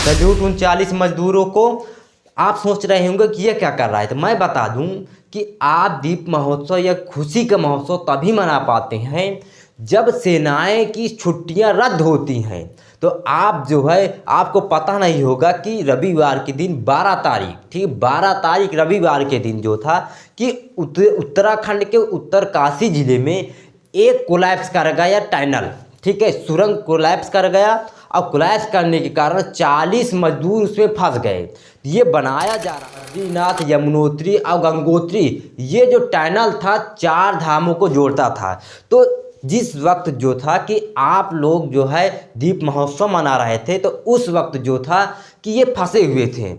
Salute उन 40 मजदूरों को। आप सोच रहे होंगे कि ये क्या कर रहा है, तो मैं बता दूं कि आप दीप महोत्सव या खुशी का महोत्सव तभी मना पाते हैं जब सेनाएं की छुट्टियां रद्द होती हैं। तो आप जो है, आपको पता नहीं होगा कि रविवार के दिन 12 तारीख, ठीक 12 तारीख रविवार के दिन जो था कि उत्तराखंड के उत्तरकाशी जिले में एक कोलैप्स कर गया टनल, ठीक है, सुरंग कोलैप्स कर गया। और कोलैप्स करने के कारण 40 मजदूर उसमें फंस गए। ये बनाया जा रहा है बद्रीनाथ, यमुनोत्री और गंगोत्री, ये जो टनल था 4 धामों को जोड़ता था। तो जिस वक्त जो था कि आप लोग जो है दीप महोत्सव मना रहे थे, तो उस वक्त जो था कि ये फंसे हुए थे।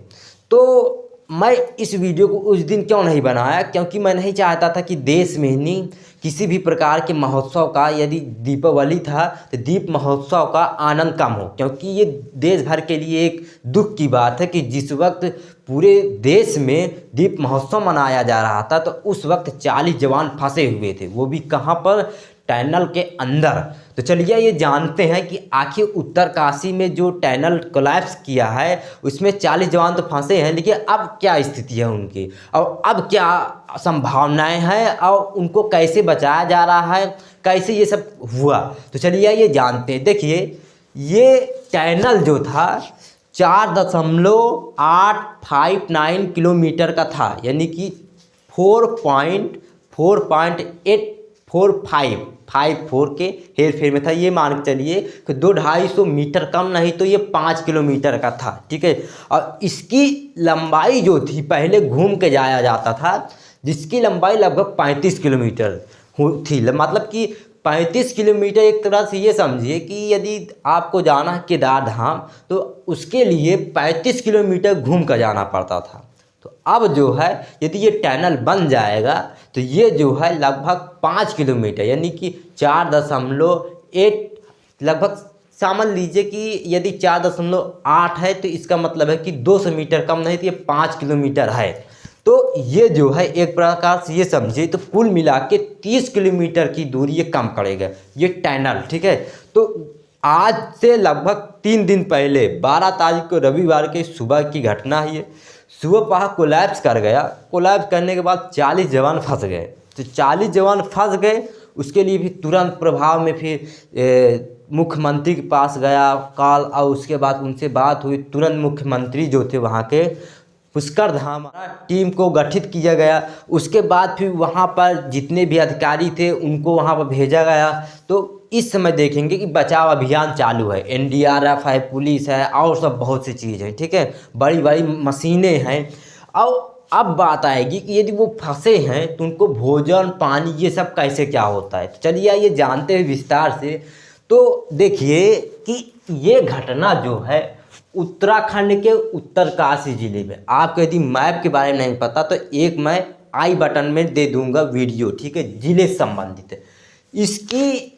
तो मैं इस वीडियो को उस दिन क्यों नहीं बनाया, क्योंकि मैं नहीं चाहता था कि देश में नहीं किसी भी प्रकार के महोत्सव का, यदि दीपावली था तो दीप महोत्सव का आनंद कम हो, क्योंकि ये देश भर के लिए एक दुख की बात है कि जिस वक्त पूरे देश में दीप महोत्सव मनाया जा रहा था तो उस वक्त 40 जवान फंसे हुए थे, वो भी कहाँ पर, टनल के अंदर। तो चलिए ये जानते हैं कि आखिर उत्तरकाशी में जो टनल कोलैप्स किया है उसमें 40 जवान तो फंसे हैं, लेकिन अब क्या स्थिति है उनकी और अब क्या संभावनाएं हैं और उनको कैसे बचाया जा रहा है, कैसे ये सब हुआ, तो चलिए ये जानते हैं। देखिए ये टनल जो था 4.859 किलोमीटर का था, यानी कि 4.854 के हेर फेर में था। ये मान के चलिए कि 200-250 मीटर कम नहीं तो ये 5 किलोमीटर का था, ठीक है। और इसकी लंबाई जो थी, पहले घूम के जाया जाता था, जिसकी लंबाई लगभग 35 किलोमीटर थी। मतलब कि 35 किलोमीटर एक तरह से ये समझिए कि यदि आपको जाना है केदार धाम तो उसके लिए 35 किलोमीटर घूम कर जाना पड़ता था। तो अब जो है यदि ये टनल बन जाएगा तो ये जो है लगभग 5 किलोमीटर, यानी कि 4.8, लगभग समझ लीजिए कि यदि 4.8 है तो इसका मतलब है कि 200 मीटर कम नहीं तो ये 5 किलोमीटर है। तो ये जो है एक प्रकार से ये समझिए तो कुल मिला के 30 किलोमीटर की दूरी ये कम करेगा ये टनल, ठीक है। तो आज से लगभग 3 दिन पहले 12 तारीख को रविवार के सुबह की घटना है। ये सुबह पहा कोलैप्स कर गया। कोलैप्स करने के बाद 40 जवान फंस गए। तो 40 जवान फंस गए, उसके लिए भी तुरंत प्रभाव में फिर मुख्यमंत्री के पास गया कॉल, और उसके बाद उनसे बात हुई। तुरंत मुख्यमंत्री जो थे वहाँ के पुष्कर धाम टीम को गठित किया गया। उसके बाद फिर वहाँ पर जितने भी अधिकारी थे उनको वहाँ पर भेजा गया। तो इस समय देखेंगे कि बचाव अभियान चालू है, एनडीआरएफ है, पुलिस है और सब बहुत सी चीज़ है, ठीक है, बड़ी बड़ी मशीनें हैं। और अब बात आएगी कि यदि वो फंसे हैं तो उनको भोजन पानी ये सब कैसे क्या होता है। तो चलिए ये जानते हैं विस्तार से। तो देखिए कि ये घटना जो है उत्तराखंड के उत्तरकाशी जिले में, आपको यदि मैप के बारे में नहीं पता तो एक मैं आई बटन में दे दूंगा वीडियो, ठीक है, जिले से संबंधित। इसकी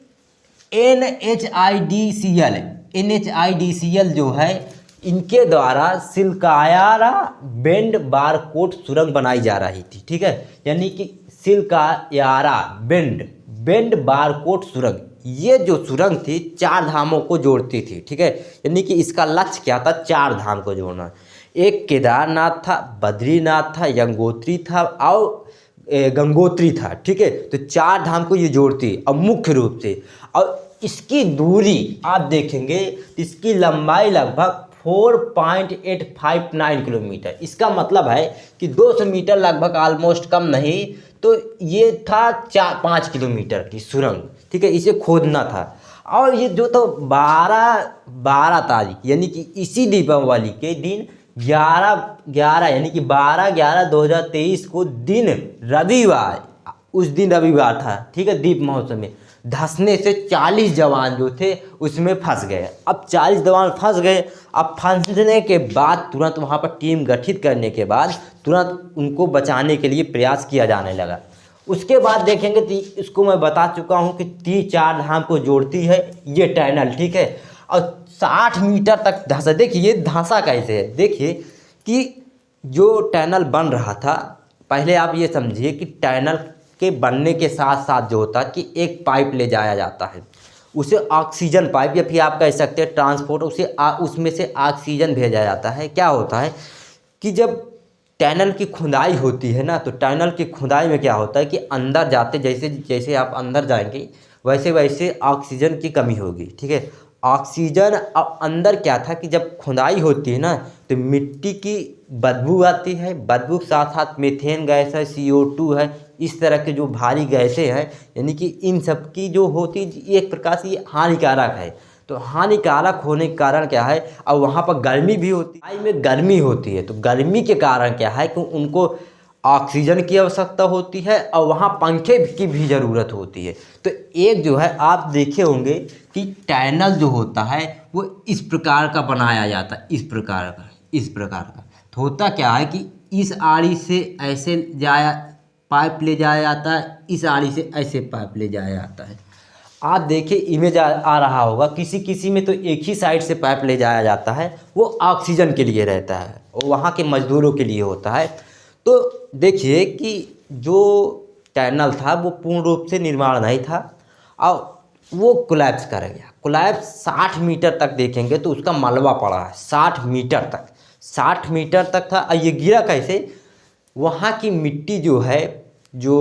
NHIDCL जो है इनके द्वारा सिलकायारा बेंड बारकोट सुरंग बनाई जा रही थी, ठीक है, यानी कि सिलकायारा बेंड बारकोट सुरंग, ये जो सुरंग थी 4 धामों को जोड़ती थी, ठीक है, यानी कि इसका लक्ष्य क्या था, 4 धाम को जोड़ना। एक केदारनाथ था, बद्रीनाथ था, यमुनोत्री था और गंगोत्री था, ठीक है। तो 4 धाम को ये जोड़ती और मुख्य रूप से। और इसकी दूरी आप देखेंगे तो इसकी लंबाई लगभग 4.859 किलोमीटर। इसका मतलब है कि 200 मीटर लगभग ऑलमोस्ट कम नहीं, तो ये था 4-5 किलोमीटर की सुरंग, ठीक है, इसे खोदना था। और ये जो तो 12 तारीख यानी कि इसी दीपावली के दिन 11 यानी कि 12/11/2023 को दिन रविवार, उस दिन रविवार था, ठीक है, दीप महोत्सव में धंसने से 40 जवान जो थे उसमें फंस गए। अब 40 जवान फंस गए। अब फंसने के बाद तुरंत वहाँ पर टीम गठित करने के बाद तुरंत उनको बचाने के लिए प्रयास किया जाने लगा। उसके बाद देखेंगे तो इसको मैं बता चुका हूँ कि 4 धाम को जोड़ती है ये टनल, ठीक है, और 60 मीटर तक धंसा। देखिए ये धंसा कैसे है, देखिए कि जो टनल बन रहा था, पहले आप ये समझिए कि टनल के बनने के साथ साथ जो होता है कि एक पाइप ले जाया जाता है, उसे ऑक्सीजन पाइप या फिर आप कह सकते हैं ट्रांसपोर्ट, उसमें से ऑक्सीजन भेजा जाता है। क्या होता है कि जब टनल की खुदाई होती है ना, तो टनल की खुदाई में क्या होता है कि अंदर जाते जैसे जैसे आप अंदर जाएंगे वैसे वैसे ऑक्सीजन की कमी होगी, ठीक है। ऑक्सीजन अंदर क्या था कि जब खुदाई होती है ना, तो मिट्टी की बदबू आती है, बदबू के साथ साथ मीथेन गैस है, CO2 है, इस तरह के जो भारी गैसें हैं, यानी कि इन सब की जो होती एक प्रकार से ये हानिकारक है। तो हानिकारक होने के कारण क्या है, और वहाँ पर गर्मी भी होती है, में गर्मी होती है, तो गर्मी के कारण क्या है कि उनको ऑक्सीजन की आवश्यकता होती है और वहाँ पंखे की भी ज़रूरत होती है। तो एक जो है आप देखे होंगे कि टनल जो होता है वो इस प्रकार का बनाया जाता है, इस प्रकार का। तो होता क्या है कि इस आड़ी से ऐसे जाया पाइप ले जाया जाता है, इस आड़ी से ऐसे पाइप ले जाया जाता है। आप देखिए इमेज आ रहा होगा, किसी किसी में तो एक ही साइड से पाइप ले जाया जाता है, वो ऑक्सीजन के लिए रहता है, वो वहाँ के मज़दूरों के लिए होता है। तो देखिए कि जो टनल था वो पूर्ण रूप से निर्माण नहीं था और वो कोलैप्स कर गया। कोलैप्स 60 मीटर तक देखेंगे तो उसका मलबा पड़ा है, 60 मीटर तक, 60 मीटर तक था। और ये गिरा कैसे, वहाँ की मिट्टी जो है, जो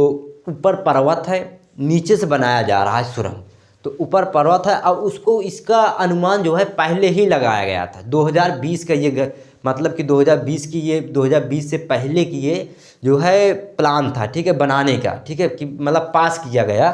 ऊपर पर्वत है, नीचे से बनाया जा रहा है सुरंग, तो ऊपर पर्वत है और उसको इसका अनुमान जो है पहले ही लगाया गया था। 2020 का ये मतलब कि 2020 से पहले की ये जो है प्लान था, ठीक है, बनाने का, ठीक है, कि मतलब पास किया गया।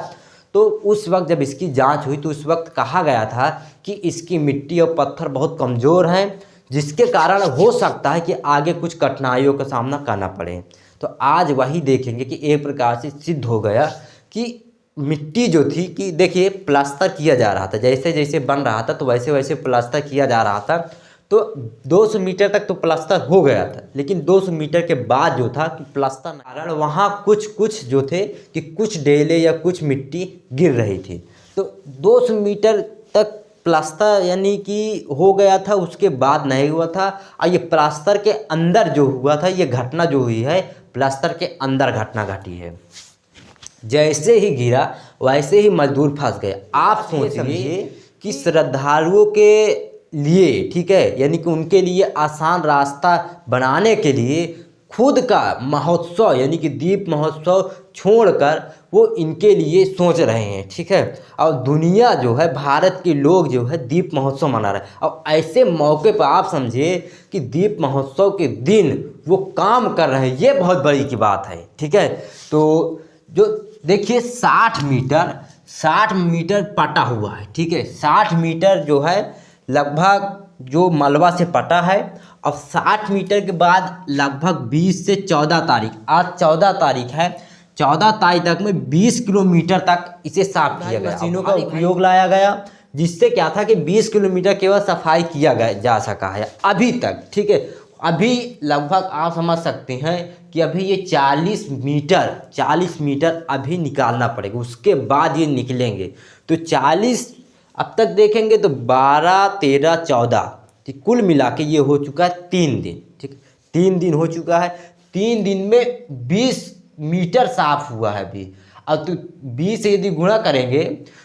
तो उस वक्त जब इसकी जांच हुई तो उस वक्त कहा गया था कि इसकी मिट्टी और पत्थर बहुत कमज़ोर हैं, जिसके कारण हो सकता है कि आगे कुछ कठिनाइयों का सामना करना पड़े। तो आज वही देखेंगे कि एक प्रकार से सिद्ध हो गया कि मिट्टी जो थी, कि देखिए प्लास्टर किया जा रहा था, जैसे जैसे बन रहा था तो वैसे वैसे प्लास्टर किया जा रहा था। तो 200 मीटर तक तो प्लास्टर हो गया था, लेकिन 200 मीटर के बाद जो था कि प्लास्टर कारण वहाँ कुछ जो थे कि कुछ डेले या कुछ मिट्टी गिर रही थी। तो 200 मीटर तक प्लास्टर यानी कि हो गया था, उसके बाद नहीं हुआ था। और ये प्लास्टर के अंदर जो हुआ था, ये घटना जो हुई है प्लास्टर के अंदर घटना घटी है। जैसे ही गिरा वैसे ही मजदूर फंस गए। आप सोचिए कि श्रद्धालुओं के लिए, ठीक है, यानी कि उनके लिए आसान रास्ता बनाने के लिए खुद का महोत्सव यानी कि दीप महोत्सव छोड़कर वो इनके लिए सोच रहे हैं, ठीक है। और दुनिया जो है, भारत के लोग जो है दीप महोत्सव मना रहे हैं। और ऐसे मौके पर आप समझिए कि दीप महोत्सव के दिन वो काम कर रहे हैं, ये बहुत बड़ी की बात है, ठीक है। तो जो देखिए 60 मीटर पटा हुआ है, ठीक है, 60 मीटर जो है लगभग जो मलबा से पटा है। और 60 मीटर के बाद लगभग 20 से 14 तारीख, आज 14 तारीख है, 14 तारीख तक में 20 किलोमीटर तक इसे साफ किया गया, मशीनों का उपयोग लाया गया, जिससे क्या था कि 20 किलोमीटर केवल सफाई किया गया जा सका है अभी तक, ठीक है। अभी लगभग आप समझ सकते हैं कि अभी ये 40 मीटर अभी निकालना पड़ेगा, उसके बाद ये निकलेंगे। तो 40 अब तक देखेंगे तो 12, 13, 14, ठीक, कुल मिला के ये हो चुका है 3 दिन, ठीक, 3 दिन हो चुका है। 3 दिन में 20 मीटर साफ हुआ है अभी। अब तो 20 से यदि गुणा करेंगे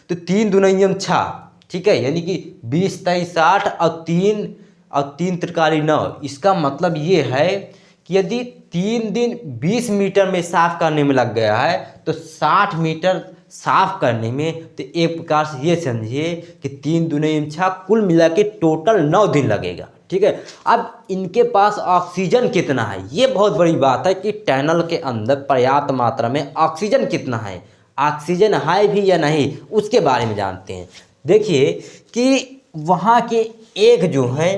तो 3 दूनी 6, ठीक है, यानी कि 20 23 60 और 3 त्रिकाली 9। इसका मतलब ये है कि यदि 3 दिन 20 मीटर में साफ करने में लग गया है तो 60 मीटर साफ करने में, तो एक प्रकार से ये समझिए कि 3 दूनी 6, कुल मिला के टोटल 9 दिन लगेगा, ठीक है। अब इनके पास ऑक्सीजन कितना है, ये बहुत बड़ी बात है कि टनल के अंदर पर्याप्त मात्रा में ऑक्सीजन कितना है, ऑक्सीजन है भी या नहीं, उसके बारे में जानते हैं। देखिए कि वहाँ के एक जो है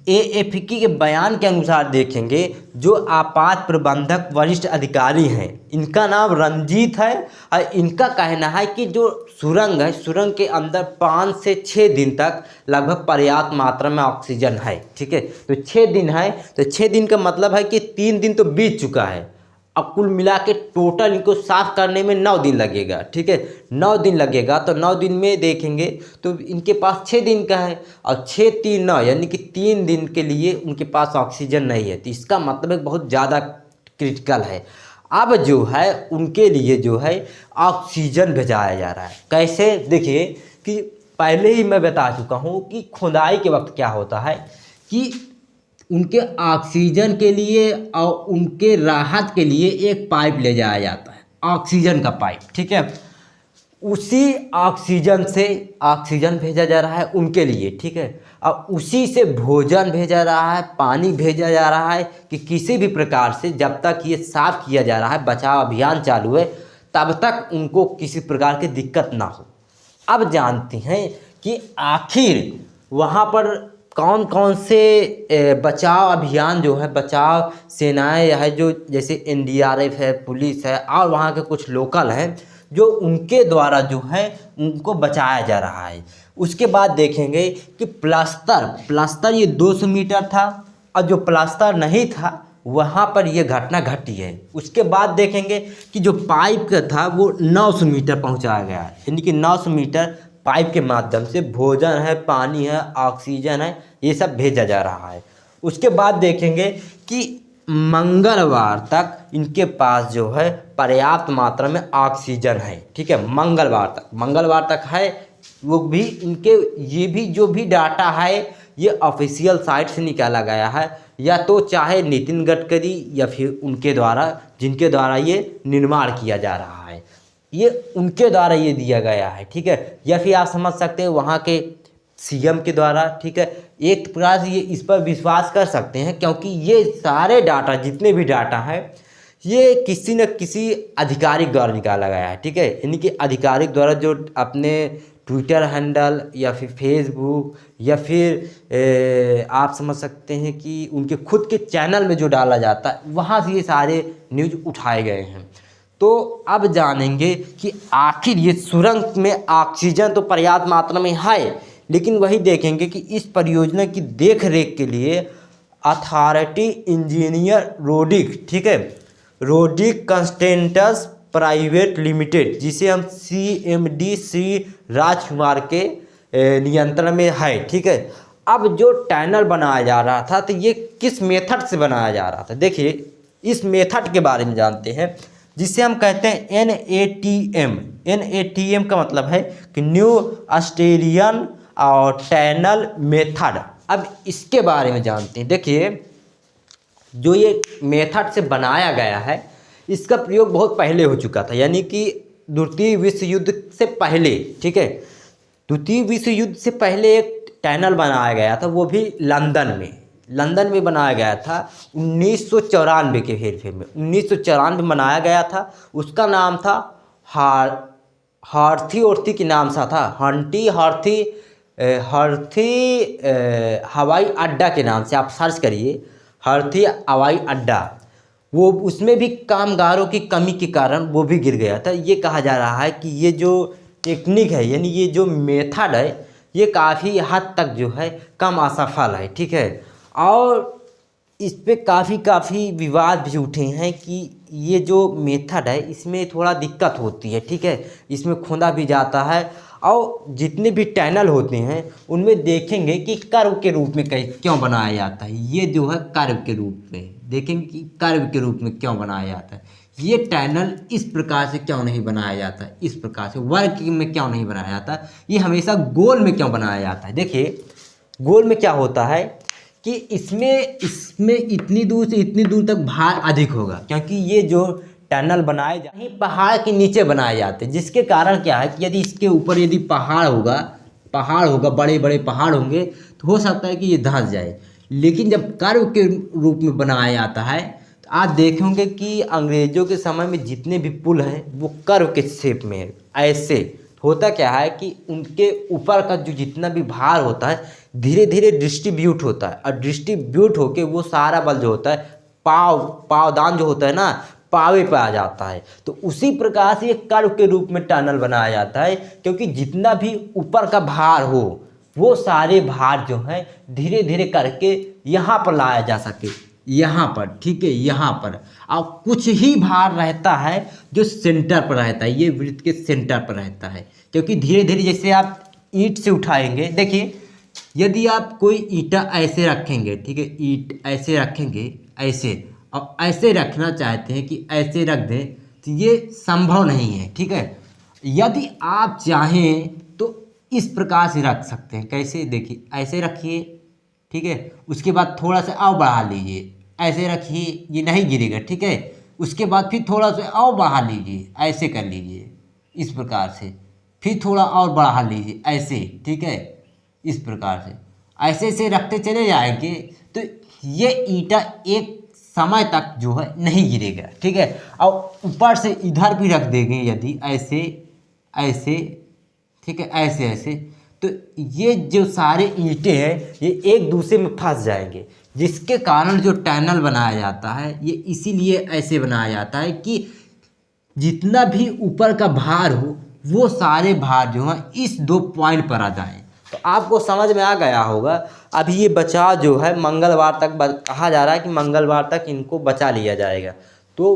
AFP के बयान के अनुसार देखेंगे, जो आपात प्रबंधक वरिष्ठ अधिकारी हैं, इनका नाम रंजीत है। और इनका कहना है कि जो सुरंग है, सुरंग के अंदर 5 से 6 दिन तक लगभग पर्याप्त मात्रा में ऑक्सीजन है, ठीक है। तो 6 दिन है, तो 6 दिन का मतलब है कि 3 दिन तो बीत चुका है। अब कुल मिला के टोटल इनको साफ करने में 9 दिन लगेगा, ठीक है, 9 दिन लगेगा। तो 9 दिन में देखेंगे तो इनके पास 6 दिन का है, और 6 3 9 यानी कि 3 दिन के लिए उनके पास ऑक्सीजन नहीं है। तो इसका मतलब बहुत ज़्यादा क्रिटिकल है। अब जो है उनके लिए जो है ऑक्सीजन भेजाया जा रहा है। कैसे, देखिए कि पहले ही मैं बता चुका हूँ कि खुदाई के वक्त क्या होता है कि उनके ऑक्सीजन के लिए और उनके राहत के लिए एक पाइप ले जाया जाता है, ऑक्सीजन का पाइप, ठीक है। उसी ऑक्सीजन से ऑक्सीजन भेजा जा रहा है उनके लिए, ठीक है। और उसी से भोजन भेजा रहा है, पानी भेजा जा रहा है कि किसी भी प्रकार से जब तक ये साफ किया जा रहा है, बचाव अभियान चालू है, तब तक उनको किसी प्रकार की दिक्कत ना हो। अब जानते हैं कि आखिर वहाँ पर कौन कौन से बचाव अभियान जो है, बचाव सेनाएं है जो जैसे एनडीआरएफ है, पुलिस है और वहाँ के कुछ लोकल हैं जो उनके द्वारा जो है उनको बचाया जा रहा है। उसके बाद देखेंगे कि प्लास्टर ये 200 मीटर था और जो प्लास्टर नहीं था वहाँ पर ये घटना घटी है। उसके बाद देखेंगे कि जो पाइप का था वो 900 मीटर पहुँचाया गया है, यानी कि 900 मीटर पाइप के माध्यम से भोजन है, पानी है, ऑक्सीजन है, ये सब भेजा जा रहा है। उसके बाद देखेंगे कि मंगलवार तक इनके पास जो है पर्याप्त मात्रा में ऑक्सीजन है, ठीक है। मंगलवार तक है वो भी इनके, ये भी जो भी डाटा है ये ऑफिशियल साइट से निकाला गया है, या तो चाहे नितिन गडकरी या फिर उनके द्वारा, जिनके द्वारा ये निर्माण किया जा रहा है, ये उनके द्वारा ये दिया गया है, ठीक है। या फिर आप समझ सकते हैं वहाँ के सीएम के द्वारा, ठीक है। एक प्रकार से ये इस पर विश्वास कर सकते हैं क्योंकि ये सारे डाटा, जितने भी डाटा हैं, ये किसी न किसी आधिकारिक द्वारा निकाला गया है, ठीक है। यानी कि आधिकारिक द्वारा जो अपने ट्विटर हैंडल या फिर फेसबुक या फिर आप समझ सकते हैं कि उनके खुद के चैनल में जो डाला जाता है, वहाँ से ये सारे न्यूज़ उठाए गए हैं। तो अब जानेंगे कि आखिर ये सुरंग में ऑक्सीजन तो पर्याप्त मात्रा में है, लेकिन वही देखेंगे कि इस परियोजना की देख रेख के लिए अथॉरिटी इंजीनियर रोडिक, ठीक है, रोडिक कंस्टेंटस प्राइवेट लिमिटेड, जिसे हम CMD श्री राजकुमार के नियंत्रण में है, ठीक है। अब जो टनल बनाया जा रहा था तो ये किस मेथड से बनाया जा रहा था, देखिए इस मेथड के बारे में जानते हैं, जिसे हम कहते हैं NATM। NATM का मतलब है कि न्यू ऑस्ट्रेलियन और टनल मेथड। अब इसके बारे में जानते हैं। देखिए जो ये मेथड से बनाया गया है, इसका प्रयोग बहुत पहले हो चुका था, यानी कि द्वितीय विश्व युद्ध से पहले, ठीक है। द्वितीय विश्व युद्ध से पहले एक टनल बनाया गया था, वो भी लंदन में बनाया गया था 1994 के हेरफेर में। 1994 में बनाया गया था। उसका नाम था हार्थी के नाम सा था, हार्थी हवाई अड्डा के नाम से आप सर्च करिए, हार्थी हवाई अड्डा। वो उसमें भी कामगारों की कमी के कारण वो भी गिर गया था। ये कहा जा रहा है कि ये जो टेक्निक है, यानी ये जो मेथड है, ये काफ़ी हद तक जो है कम असफल है, ठीक है। और इस पे काफ़ी विवाद भी उठे हैं कि ये जो मेथड है इसमें थोड़ा दिक्कत होती है, ठीक है। इसमें खोदा भी जाता है और जितने भी टनल होते हैं उनमें देखेंगे कि कर्व के रूप में क्यों बनाया जाता है। ये जो है कर्व के रूप में देखेंगे कि कर्व के रूप में क्यों बनाया जाता है। ये टनल इस प्रकार से क्यों नहीं बनाया जाता है, इस प्रकार से वर्ग में क्यों नहीं बनाया जाता, ये हमेशा गोल में क्यों बनाया जाता है। देखिए गोल में क्या होता है कि इसमें इतनी दूर से इतनी दूर तक भार अधिक होगा, क्योंकि ये जो टनल बनाए जाते हैं पहाड़ के नीचे बनाए जाते हैं, जिसके कारण क्या है कि यदि इसके ऊपर यदि पहाड़ होगा, बड़े बड़े पहाड़ होंगे तो हो सकता है कि ये धंस जाए। लेकिन जब कर्व के रूप में बनाया जाता है तो आप देखेंगे कि अंग्रेज़ों के समय में जितने भी पुल हैं वो कर्व के शेप में है। ऐसे होता क्या है कि उनके ऊपर का जो जितना भी भार होता है धीरे धीरे डिस्ट्रीब्यूट होता है, और डिस्ट्रीब्यूट होके वो सारा बल जो होता है पावदान जो होता है ना, पावे पे आ जाता है। तो उसी प्रकार से एक कर्व के रूप में टनल बनाया जाता है, क्योंकि जितना भी ऊपर का भार हो वो सारे भार जो हैं धीरे धीरे करके यहाँ पर लाया जा सके, यहाँ पर, ठीक है, यहाँ पर। और कुछ ही भार रहता है जो सेंटर पर रहता है, ये वृत्त के सेंटर पर रहता है, क्योंकि धीरे धीरे जैसे आप ईंट से उठाएंगे, देखिए यदि आप कोई ईंटा ऐसे रखेंगे, ठीक है, ईंट ऐसे रखेंगे ऐसे, और ऐसे रखना चाहते हैं कि ऐसे रख दें, तो ये संभव नहीं है। ठीक है, यदि आप चाहें तो इस प्रकार से रख सकते हैं। कैसे, देखिए ऐसे रखिए, ठीक है, उसके बाद थोड़ा सा और बढ़ा लीजिए, ऐसे रखिए, ये नहीं गिरेगा। ठीक है, उसके बाद फिर थोड़ा सा और बढ़ा लीजिए, ऐसे कर लीजिए इस प्रकार से, फिर थोड़ा और बढ़ा लीजिए ऐसे। ठीक है, इस प्रकार से ऐसे से रखते चले जाएंगे तो ये ईंटा एक समय तक जो है नहीं गिरेगा। ठीक है, और ऊपर से इधर भी रख देंगे यदि ऐसे ऐसे, ठीक है, ऐसे ऐसे, तो ये जो सारे ईंटें हैं ये एक दूसरे में फंस जाएंगे, जिसके कारण जो टनल बनाया जाता है ये इसीलिए ऐसे बनाया जाता है कि जितना भी ऊपर का भार हो वो सारे भार जो है इस 2 पॉइंट पर आ जाएं। तो आपको समझ में आ गया होगा। अभी ये बचा जो है मंगलवार तक कहा जा रहा है कि मंगलवार तक इनको बचा लिया जाएगा। तो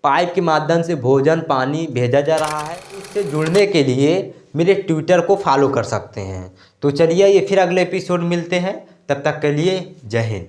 पाइप के माध्यम से भोजन पानी भेजा जा रहा है। इससे जुड़ने के लिए मेरे ट्विटर को फॉलो कर सकते हैं। तो चलिए ये फिर अगले एपिसोड मिलते हैं, तब तक के लिए जय हिंद।